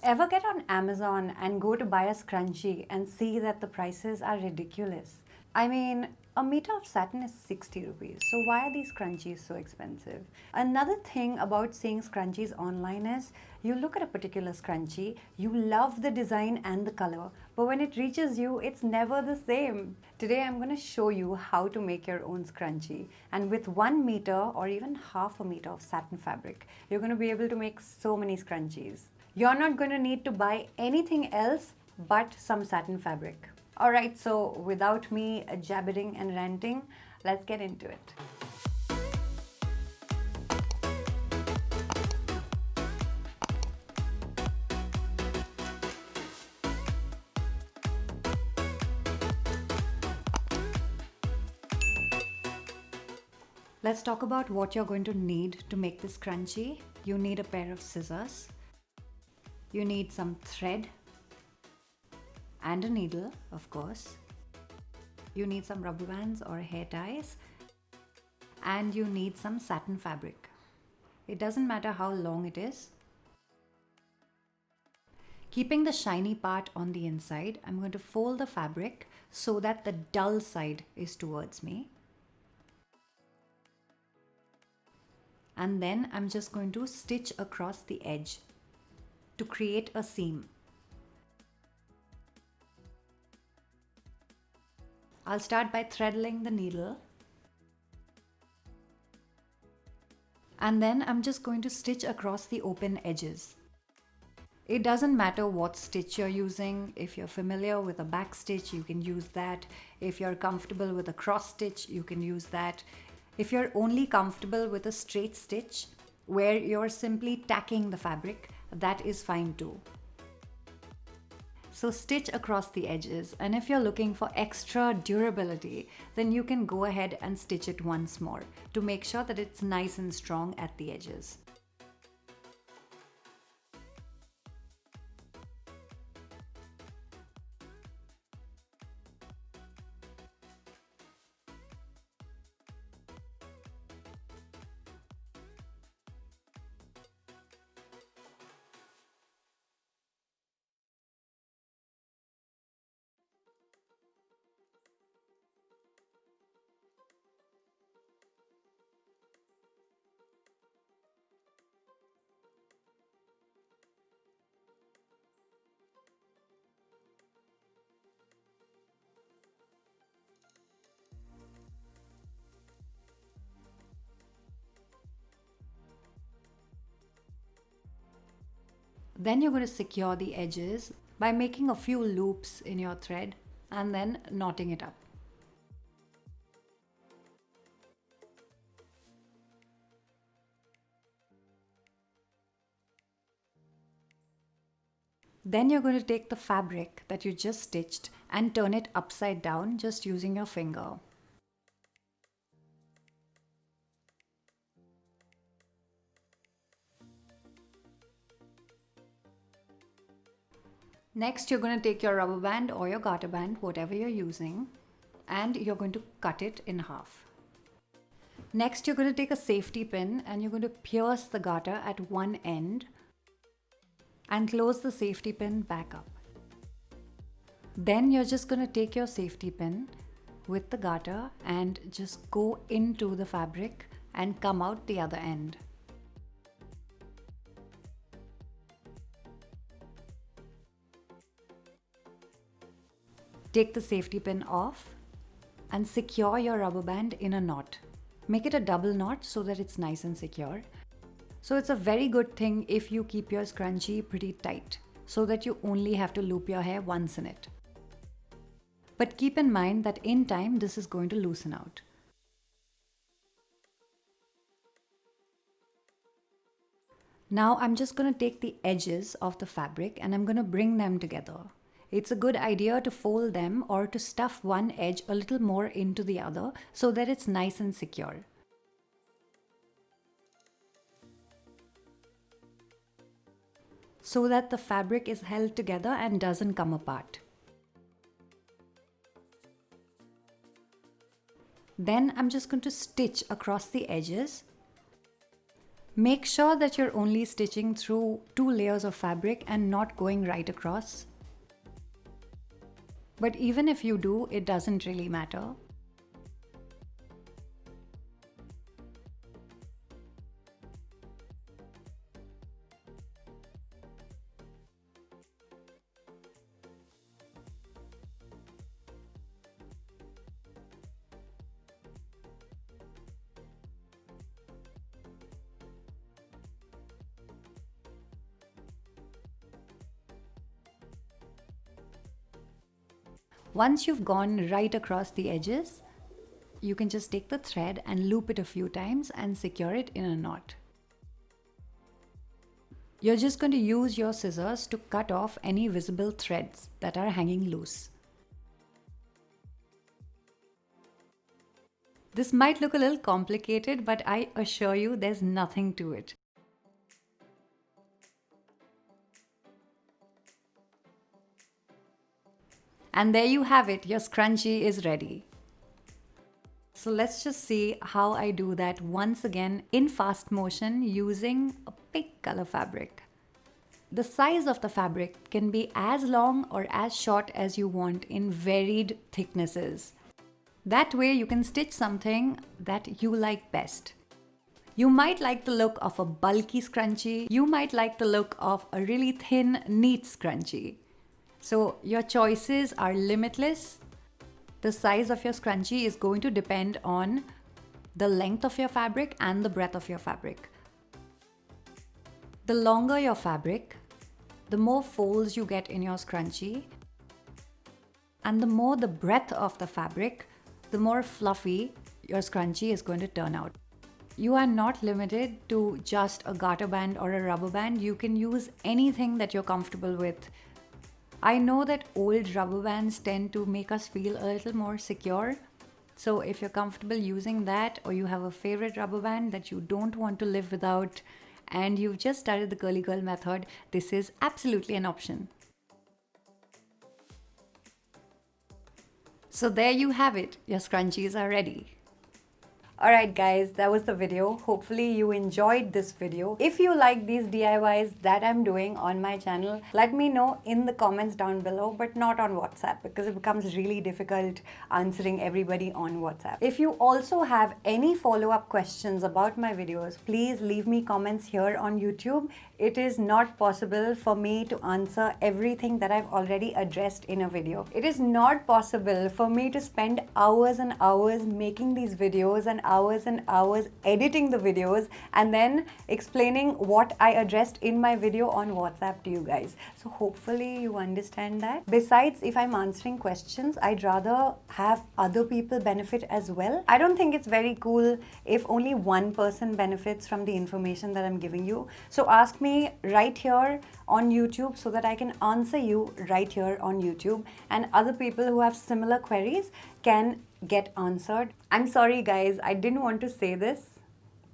Ever get on Amazon and go to buy a scrunchie and see that the prices are ridiculous? I mean, a meter of satin is 60 rupees, so why are these scrunchies so expensive? Another thing about seeing scrunchies online is you look at a particular scrunchie, you love the design and the color, but when it reaches you, it's never the same. Today I'm going to show you how to make your own scrunchie, and with 1 meter or even half a meter of satin fabric, you're going to be able to make so many scrunchies. You're not going to need to buy anything else but some satin fabric. Alright, so without me jabbering and ranting, let's get into it. Let's talk about what you're going to need to make this scrunchie. You need a pair of scissors. You need some thread and a needle, of course. You need some rubber bands or hair ties, and you need some satin fabric. It doesn't matter how long it is. Keeping the shiny part on the inside, I'm going to fold the fabric so that the dull side is towards me. And then I'm just going to stitch across the edge to create a seam. I'll start by threading the needle, and then I'm just going to stitch across the open edges. It doesn't matter what stitch you're using. If you're familiar with a back stitch, you can use that. If you're comfortable with a cross stitch, you can use that. If you're only comfortable with a straight stitch where you're simply tacking the fabric, that is fine too. So stitch across the edges, and if you're looking for extra durability, then you can go ahead and stitch it once more to make sure that it's nice and strong at the edges. Then you're going to secure the edges by making a few loops in your thread and then knotting it up. Then you're going to take the fabric that you just stitched and turn it upside down just using your finger. Next, you're going to take your rubber band or your garter band, whatever you're using, and you're going to cut it in half. Next, you're going to take a safety pin and you're going to pierce the garter at one end and close the safety pin back up. Then you're just going to take your safety pin with the garter and just go into the fabric and come out the other end. Take the safety pin off and secure your rubber band in a knot. Make it a double knot so that it's nice and secure. So it's a very good thing if you keep your scrunchie pretty tight so that you only have to loop your hair once in it. But keep in mind that in time this is going to loosen out. Now I'm just going to take the edges of the fabric and I'm going to bring them together. It's a good idea to fold them or to stuff one edge a little more into the other so that it's nice and secure. So that the fabric is held together and doesn't come apart. Then I'm just going to stitch across the edges Make sure that you're only stitching through 2 layers of fabric and not going right across. But even if you do, it doesn't really matter. Once you've gone right across the edges, you can just take the thread and loop it a few times and secure it in a knot. You're just going to use your scissors to cut off any visible threads that are hanging loose. This might look a little complicated, but I assure you there's nothing to it. And there you have it, your scrunchie is ready. So let's just see how I do that once again in fast motion using a pink color fabric. The size of the fabric can be as long or as short as you want in varied thicknesses. That way you can stitch something that you like best. You might like the look of a bulky scrunchie. You might like the look of a really thin, neat scrunchie. So your choices are limitless. The size of your scrunchie is going to depend on the length of your fabric and the breadth of your fabric. The longer your fabric, the more folds you get in your scrunchie, and the more the breadth of the fabric, the more fluffy your scrunchie is going to turn out. You are not limited to just a garter band or a rubber band. You can use anything that you're comfortable with. I know that old rubber bands tend to make us feel a little more secure. So if you're comfortable using that, or you have a favorite rubber band that you don't want to live without, and you've just started the curly girl method, this is absolutely an option. So there you have it, your scrunchies are ready. Alright guys, that was the video. Hopefully you enjoyed this video. If you like these DIYs that I'm doing on my channel, let me know in the comments down below, but not on WhatsApp because it becomes really difficult answering everybody on WhatsApp. If you also have any follow-up questions about my videos, please leave me comments here on YouTube. It is not possible for me to answer everything that I've already addressed in a video. It is not possible for me to spend hours and hours making these videos and hours editing the videos and then explaining what I addressed in my video on WhatsApp to you guys. So hopefully you understand that. Besides, if I'm answering questions, I'd rather have other people benefit as well. I don't think it's very cool if only one person benefits from the information that I'm giving you. So ask me right here on YouTube so that I can answer you right here on YouTube, and other people who have similar queries can get answered. I'm sorry guys, I didn't want to say this,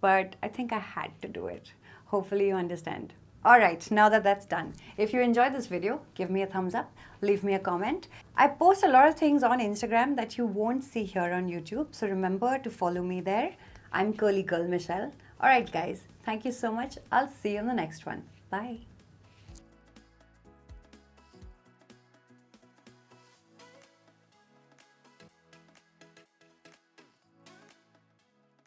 but I think I had to do it. Hopefully you understand. Alright, now that that's done, if you enjoyed this video, give me a thumbs up, leave me a comment. I post a lot of things on Instagram that you won't see here on YouTube, so remember to follow me there. I'm Curly Girl Michelle. Alright guys, thank you so much. I'll see you in the next one. Bye.